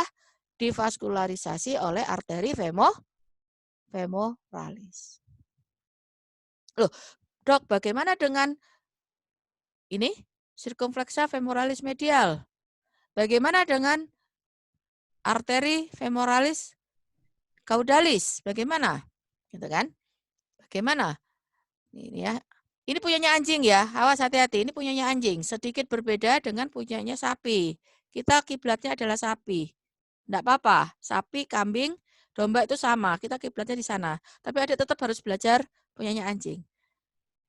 divaskularisasi oleh arteri femoralis. Loh, Dok, bagaimana dengan ini? Circumflexa femoralis medial. Bagaimana dengan arteri femoralis caudalis? Bagaimana? Gitu kan? Bagaimana? Ini ya. Ini punyanya anjing ya. Awas hati-hati. Ini punyanya anjing. Sedikit berbeda dengan punyanya sapi. Kita kiblatnya adalah sapi. Enggak apa-apa. Sapi, kambing, domba itu sama. Kita kiblatnya di sana. Tapi adik tetap harus belajar punyanya anjing.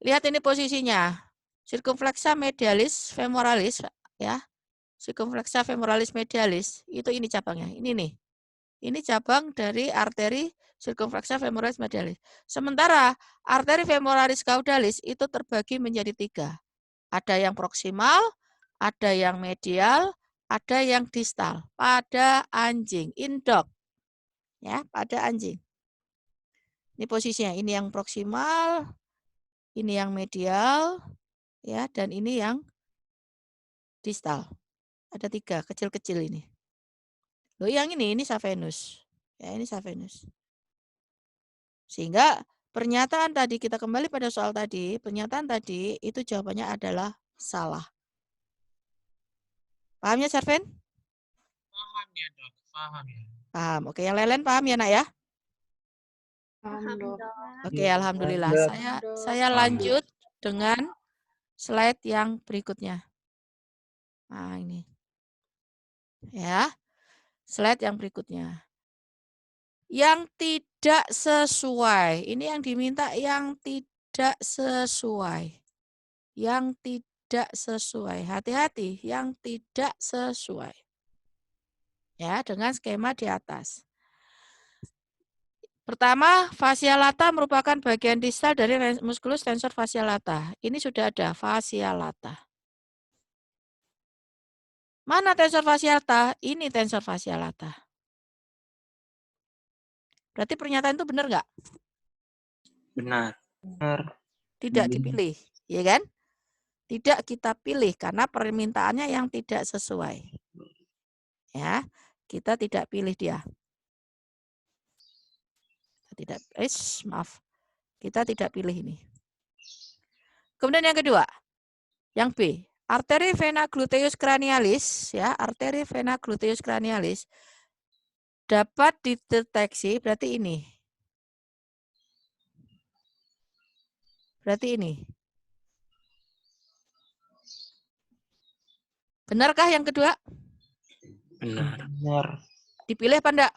Lihat ini posisinya. Circumflexa medialis femoralis ya. Circumflexa femoralis medialis itu ini cabangnya. Ini nih. Ini cabang dari arteri circumflexa femoralis medialis. Sementara arteri femoralis caudalis itu terbagi menjadi 3. Ada yang proksimal, ada yang medial, ada yang distal. Pada anjing, in dog. Ya, pada anjing. Ini posisinya, ini yang proksimal, ini yang medial, ya, dan ini yang distal. Ada 3, kecil-kecil ini. Loh, yang ini savenus. Ya, ini savenus. Sehingga pernyataan tadi, kita kembali pada soal tadi, pernyataan tadi itu jawabannya adalah salah. Paham ya, Serven? Paham ya, Dok. Paham ya. Paham. Oke, yang lain paham ya, Nak ya? Paham, Dok. Oke, alhamdulillah. Saya lanjut dengan slide yang berikutnya. Nah, ini. Ya. Slide yang berikutnya. Yang tidak sesuai. Ini yang diminta yang tidak sesuai. Yang tidak sesuai. Hati-hati, yang tidak sesuai. Ya, dengan skema di atas. Pertama, fascia lata merupakan bagian distal dari musculus tensor fascia lata. Ini sudah ada fascia lata. Mana tensor fascia lata? Ini tensor fascia lata. Berarti pernyataan itu benar nggak? Benar. Tidak dipilih, ya kan? Tidak kita pilih karena permintaannya yang tidak sesuai. Ya, kita tidak pilih dia. Kita tidak pilih ini. Kemudian yang kedua, yang B, arteri vena gluteus cranialis, ya, arteri vena gluteus cranialis dapat dideteksi, berarti ini. Berarti ini. Benarkah yang kedua? Benar. Dipilih apa enggak?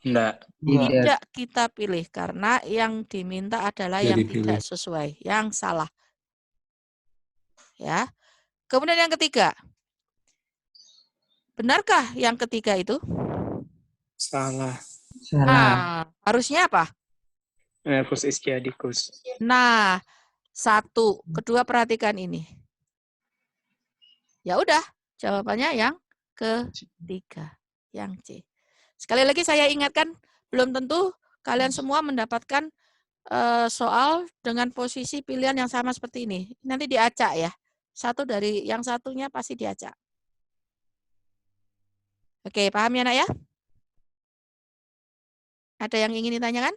Enggak. Tidak kita pilih karena yang diminta adalah Tidak yang dipilih. tidak sesuai, yang salah. Ya. Kemudian yang ketiga. Benarkah yang ketiga itu? Salah. Nah, harusnya apa? Nervus ischioticus. Nah, satu, kedua perhatikan ini. Ya udah, jawabannya yang ketiga, yang C. Sekali lagi saya ingatkan, belum tentu kalian semua mendapatkan soal dengan posisi pilihan yang sama seperti ini. Nanti diacak ya. Satu dari yang satunya pasti diacak. Oke, paham ya nak ya? Ada yang ingin ditanyakan?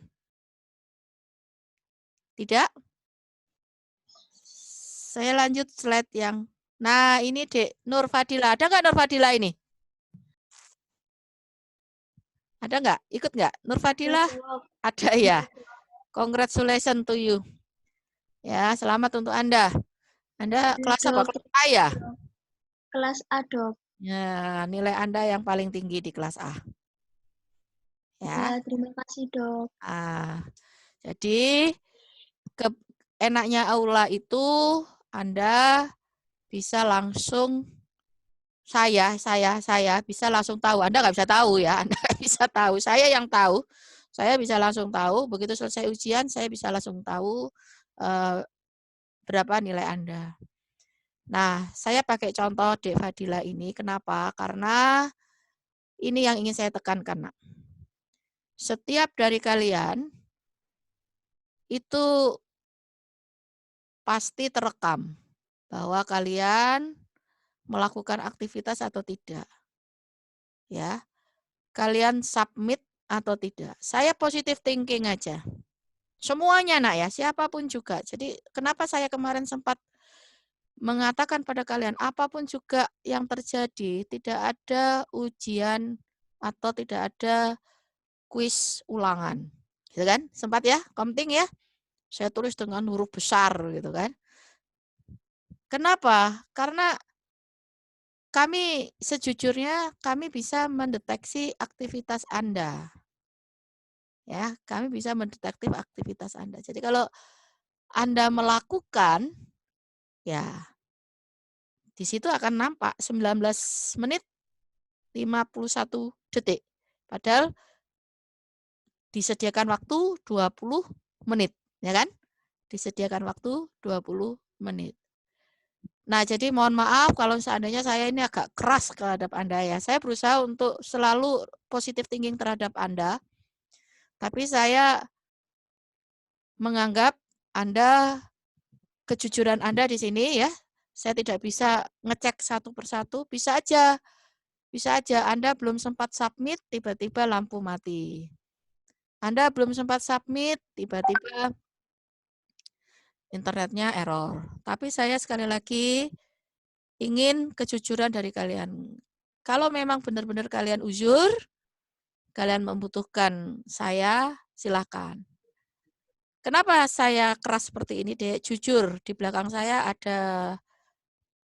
Tidak? Saya lanjut slide yang... Nah, ini Dek Nur Fadila. Ada nggak Nur Fadila ini? Ada nggak? Ikut nggak? Nur Fadila? Ada ya? Congratulations to you. Ya, selamat untuk Anda. Anda kelas apa? Kelas A ya? Kelas A, Dok. Ya, nilai Anda yang paling tinggi di kelas A. Ya. Terima kasih, Dok. Jadi enaknya aula itu Anda bisa langsung saya bisa langsung tahu. Anda nggak bisa tahu ya, Anda bisa tahu. Saya yang tahu. Saya bisa langsung tahu. Begitu selesai ujian, saya bisa langsung tahu berapa nilai Anda. Nah, saya pakai contoh Dek Fadila ini. Kenapa? Karena ini yang ingin saya tekankan, Nak. Setiap dari kalian itu pasti terekam bahwa kalian melakukan aktivitas atau tidak. Ya. Kalian submit atau tidak. Saya positive thinking aja. Semuanya nak ya, siapapun juga. Jadi kenapa saya kemarin sempat mengatakan pada kalian, apapun juga yang terjadi, tidak ada ujian atau tidak ada kuis ulangan. Gitu kan? Sempat ya, komting ya. Saya tulis dengan huruf besar gitu kan. Kenapa? Karena kami sejujurnya kami bisa mendeteksi aktivitas Anda. Ya, kami bisa mendeteksi aktivitas Anda. Jadi kalau Anda melakukan, ya di situ akan nampak 19 menit 51 detik. Padahal disediakan waktu 20 menit, ya kan? Disediakan waktu 20 menit. Nah, jadi mohon maaf kalau seandainya saya ini agak keras terhadap Anda ya. Saya berusaha untuk selalu positive thinking terhadap Anda. Tapi saya menganggap Anda, kejujuran Anda di sini ya, saya tidak bisa ngecek satu persatu, bisa aja Anda belum sempat submit, tiba-tiba lampu mati. Anda belum sempat submit, tiba-tiba internetnya error. Tapi saya sekali lagi ingin kejujuran dari kalian. Kalau memang benar-benar kalian uzur, kalian membutuhkan saya, silakan. Kenapa saya keras seperti ini, Dek? Jujur, di belakang saya ada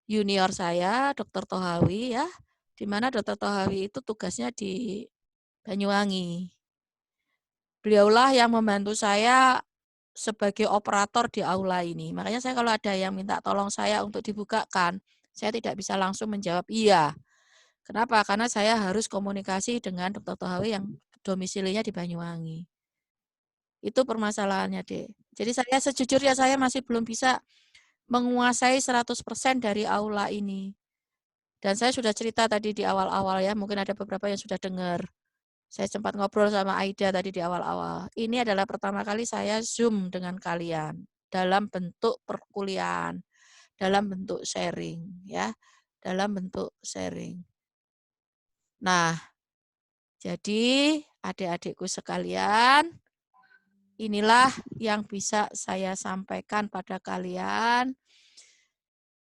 junior saya, Dr. Tohawi ya, di mana Dr. Tohawi itu tugasnya di Banyuwangi. Beliaulah yang membantu saya sebagai operator di aula ini. Makanya saya kalau ada yang minta tolong saya untuk dibukakan, saya tidak bisa langsung menjawab iya. Kenapa? Karena saya harus komunikasi dengan Dr. Tohawi yang domisilinya di Banyuwangi. Itu permasalahannya, Dek. Jadi saya sejujurnya saya masih belum bisa menguasai 100% dari aula ini. Dan saya sudah cerita tadi di awal-awal ya, mungkin ada beberapa yang sudah dengar. Saya sempat ngobrol sama Aida tadi di awal-awal. Ini adalah pertama kali saya Zoom dengan kalian dalam bentuk perkuliahan, dalam bentuk sharing ya, dalam bentuk sharing. Nah, jadi adik-adikku sekalian, inilah yang bisa saya sampaikan pada kalian.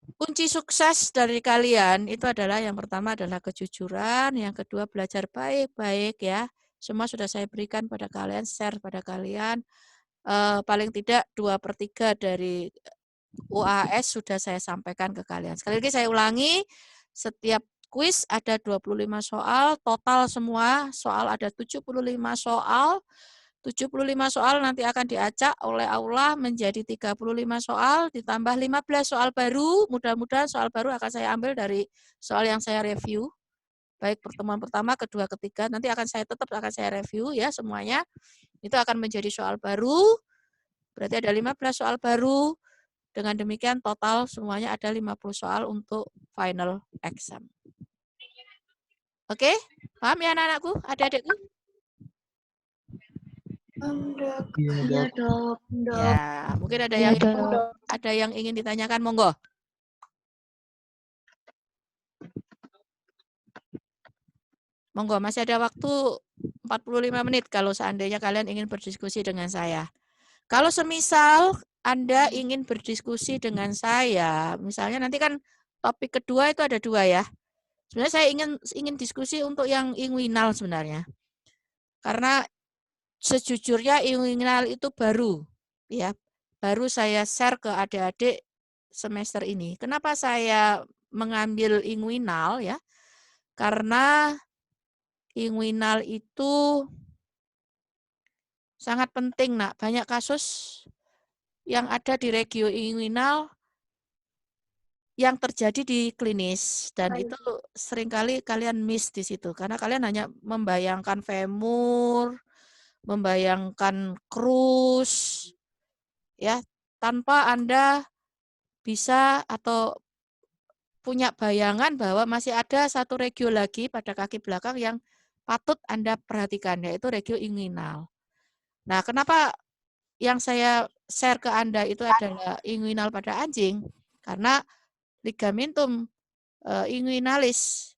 Kunci sukses dari kalian itu adalah yang pertama adalah kejujuran, yang kedua belajar baik-baik ya. Semua sudah saya berikan pada kalian, share pada kalian. Paling tidak 2/3 dari UAS sudah saya sampaikan ke kalian. Sekali lagi saya ulangi, setiap kuis ada 25 soal, total semua soal ada 75 soal. 75 soal nanti akan diacak oleh aula menjadi 35 soal, ditambah 15 soal baru. Mudah-mudahan soal baru akan saya ambil dari soal yang saya review. Baik pertemuan pertama, kedua, ketiga, nanti akan saya review ya semuanya. Itu akan menjadi soal baru, berarti ada 15 soal baru. Dengan demikian total semuanya ada 50 soal untuk final exam. Oke, paham ya anak-anakku, adik-adikku? Iya, Dok. Ya, mungkin ada Iya, yang Dok. ingin ditanyakan, monggo. Monggo, masih ada waktu 45 menit kalau seandainya kalian ingin berdiskusi dengan saya. Kalau semisal Anda ingin berdiskusi dengan saya, misalnya nanti kan topik kedua itu ada 2 ya. Sebenarnya saya ingin diskusi untuk yang inguinal sebenarnya. Karena sejujurnya inguinal itu baru ya. Baru saya share ke adik-adik semester ini. Kenapa saya mengambil inguinal ya? Karena inguinal itu sangat penting, Nak. Banyak kasus yang ada di regio inguinal yang terjadi di klinis dan itu seringkali kalian miss di situ karena kalian hanya membayangkan femur, membayangkan krus ya, tanpa Anda bisa atau punya bayangan bahwa masih ada satu regio lagi pada kaki belakang yang patut Anda perhatikan, yaitu regio inguinal. Nah, kenapa yang saya share ke Anda itu adalah inguinal pada anjing? Karena ligamentum inguinalis,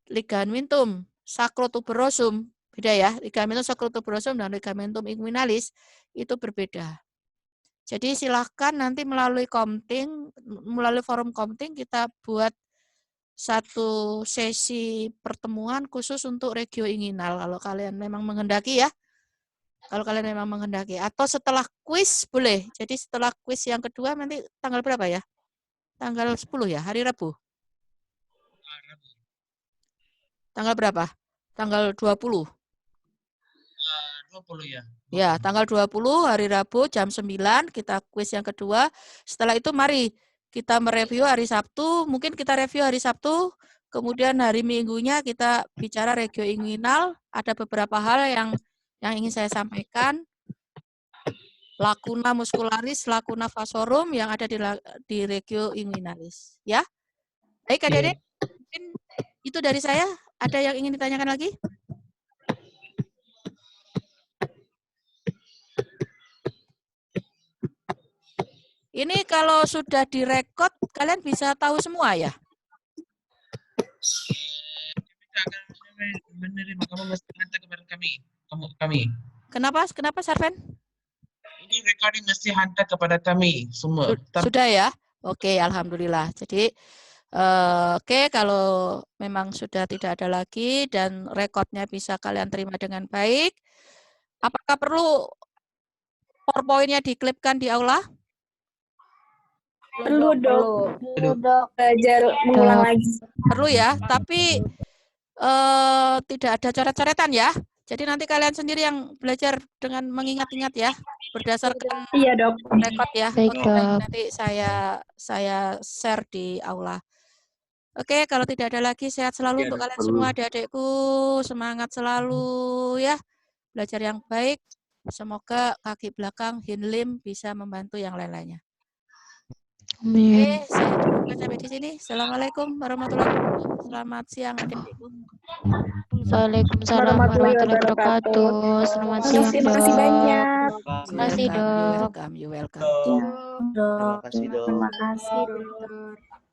ligamentum sacrotuberosum, beda ya, ligamentum sacrotuberosum dan ligamentum inguinalis itu berbeda. Jadi silahkan nanti melalui Komting, melalui forum Komting kita buat satu sesi pertemuan khusus untuk regio inguinal kalau kalian memang menghendaki ya. Kalau kalian memang menghendaki. Atau setelah kuis boleh. Jadi setelah kuis yang kedua nanti tanggal berapa ya? Tanggal 10 ya, hari Rabu. Tanggal berapa? Tanggal 20. 20 ya. Ya, tanggal 20 hari Rabu jam 9 kita kuis yang kedua. Setelah itu mari kita mereview hari Sabtu, mungkin kita review hari Sabtu, kemudian hari Minggunya kita bicara regio inguinal, ada beberapa hal yang ingin saya sampaikan. Lacuna muscularis, lacuna vasorum yang ada di regio inguinalis, ya. Baik, Adik-adik, mungkin itu dari saya. Ada yang ingin ditanyakan lagi? Ini kalau sudah direkod, kalian bisa tahu semua ya? Kita akan menerima, kamu mesti hantar kepada kami. Kenapa, Sarven? Ini recording mesti hantar kepada kami semua. Sudah ya? Oke, alhamdulillah. Jadi, oke, kalau memang sudah tidak ada lagi dan rekodnya bisa kalian terima dengan baik, apakah perlu PowerPoint-nya diklipkan di aula? Perlu, Dok. Perlu, Dok. Belajar mengulang lagi. Perlu ya, tapi tidak ada coret-coretan ya. Jadi nanti kalian sendiri yang belajar dengan mengingat-ingat ya, berdasarkan Iya, Dok. rekod ya. Baik, Oke, Dok. nanti saya share di aula. Oke, kalau tidak ada lagi, sehat selalu untuk kalian semua, adik-adikku. Semangat selalu ya. Belajar yang baik. Semoga kaki belakang, hinlim bisa membantu yang lain-lainnya. Oke, saya cukupkan sampai di sini. Assalamualaikum warahmatullahi wabarakatuh. Selamat siang, adik-adikku. Waalaikumsalam warahmatullahi wabarakatuh. Selamat siang, Terima kasih Dok. banyak. Terima kasih, Dok. Welcome, you welcome. Dok. Terima kasih, Dok. Terima kasih, Dok.